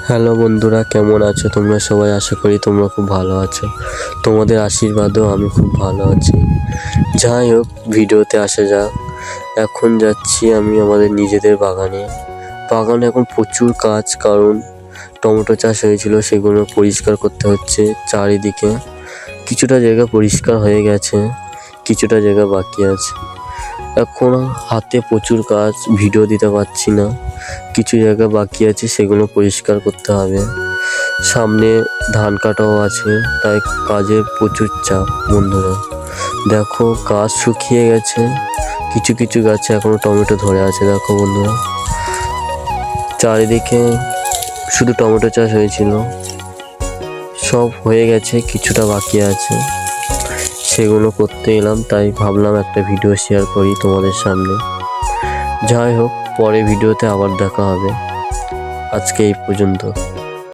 Hello বন্ধুরা, কেমন আছো তোমরা সবাই? আশা করি তোমরা খুব ভালো আছো। তোমাদের আশীর্বাদেও আমি খুব ভালো আছি। যাই হোক, ভিডিওতে আসা যাক। এখন যাচ্ছি আমি আমাদের নিজেদের বাগানে। এখন প্রচুর কাজ, কারণ টমেটো চাষ হয়েছিল, সেগুলো পরিষ্কার করতে হচ্ছে চারিদিকে। কিছুটা জায়গা পরিষ্কার হয়ে গেছে, কিছুটা জায়গা বাকি আছে। এখন হাতে প্রচুর কাজ, ভিডিও দিতে পারছি না। কিছু জায়গা বাকি আছে, সেগুলো পরিষ্কার করতে হবে। সামনে ধান কাটাও আছে, তাই কাজের প্রচুর চাপ। বন্ধুরা দেখো, গাছ শুকিয়ে গেছে, কিছু কিছু গাছে এখনো টমেটো ধরে আছে। দেখো বন্ধুরা, চারিদিকে শুধু টমেটো চাষ হয়েছিল, সব হয়ে গেছে, কিছুটা বাকি আছে, সেগুলো করতে এলাম। তাই ভাবলাম একটা ভিডিও শেয়ার করি তোমাদের সামনে। যাই হোক, পরে ভিডিওতে আবার দেখা হবে। আজকে এই পর্যন্ত।